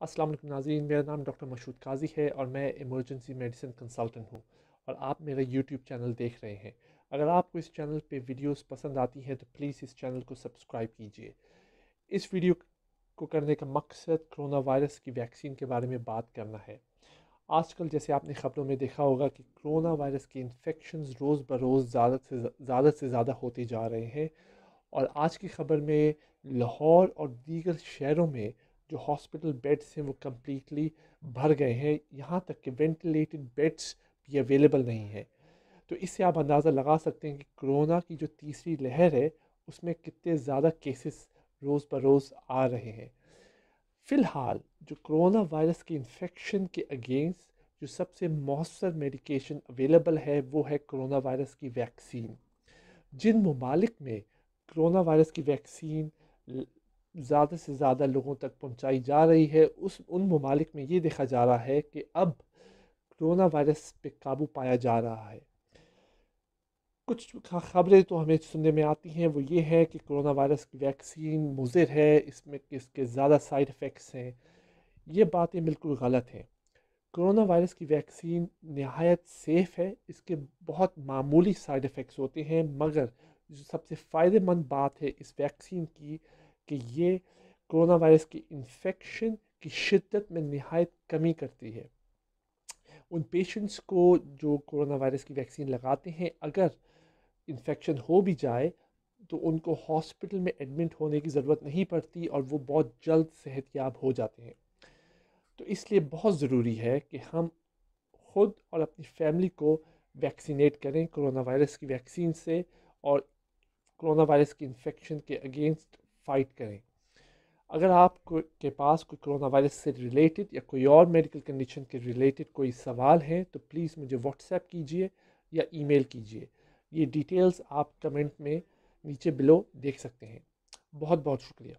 السلام علیکم ناظرین، میرا نام ڈاکٹر مشہود قاضی ہے اور میں ایمرجنسی میڈیسن کنسلٹنٹ ہوں اور آپ میرا یوٹیوب چینل دیکھ رہے ہیں۔ اگر آپ کو اس چینل پہ ویڈیوز پسند آتی ہیں تو پلیز اس چینل کو سبسکرائب کیجیے۔ اس ویڈیو کو کرنے کا مقصد کرونا وائرس کی ویکسین کے بارے میں بات کرنا ہے۔ آج کل جیسے آپ نے خبروں میں دیکھا ہوگا کہ کرونا وائرس کے انفیکشنز روز بروز زیادہ سے زیادہ ہوتے جا رہے ہیں، اور آج کی خبر میں لاہور اور دیگر شہروں میں جو ہاسپٹل بیڈس ہیں وہ کمپلیٹلی بھر گئے ہیں، یہاں تک کہ وینٹیلیٹڈ بیڈس بھی اویلیبل نہیں ہیں۔ تو اس سے آپ اندازہ لگا سکتے ہیں کہ کرونا کی جو تیسری لہر ہے اس میں کتنے زیادہ کیسز روز بروز آ رہے ہیں۔ فی الحال جو کرونا وائرس کے انفیکشن کے اگینسٹ جو سب سے مؤثر میڈیکیشن اویلیبل ہے وہ ہے کرونا وائرس کی ویکسین۔ جن ممالک میں کرونا وائرس کی ویکسین زیادہ سے زیادہ لوگوں تک پہنچائی جا رہی ہے، ان ممالک میں یہ دیکھا جا رہا ہے کہ اب کرونا وائرس پہ قابو پایا جا رہا ہے۔ کچھ خبریں تو ہمیں سننے میں آتی ہیں، وہ یہ ہے کہ کرونا وائرس کی ویکسین مضر ہے، اس کے زیادہ سائیڈ افیکٹس ہیں۔ یہ باتیں بالکل غلط ہیں۔ کرونا وائرس کی ویکسین نہایت سیف ہے، اس کے بہت معمولی سائیڈ افیکٹس ہوتے ہیں، مگر جو سب سے فائدہ مند بات ہے اس ویکسین کی کہ یہ کرونا وائرس کی انفیکشن کی شدت میں نہایت کمی کرتی ہے۔ ان پیشنٹس کو جو کرونا وائرس کی ویکسین لگاتے ہیں، اگر انفیکشن ہو بھی جائے تو ان کو ہاسپٹل میں ایڈمٹ ہونے کی ضرورت نہیں پڑتی اور وہ بہت جلد صحت یاب ہو جاتے ہیں۔ تو اس لیے بہت ضروری ہے کہ ہم خود اور اپنی فیملی کو ویکسینیٹ کریں کرونا وائرس کی ویکسین سے، اور کرونا وائرس کی انفیکشن کے اگینسٹ فائٹ کریں۔ اگر آپ کے پاس کوئی کرونا وائرس سے ریلیٹڈ یا کوئی اور میڈیکل کنڈیشن کے ریلیٹڈ کوئی سوال ہے تو پلیز مجھے واٹس ایپ کیجیے یا ای میل کیجیے۔ یہ ڈیٹیلز آپ کمنٹ میں نیچے بلو دیکھ سکتے ہیں۔ بہت بہت شکریہ۔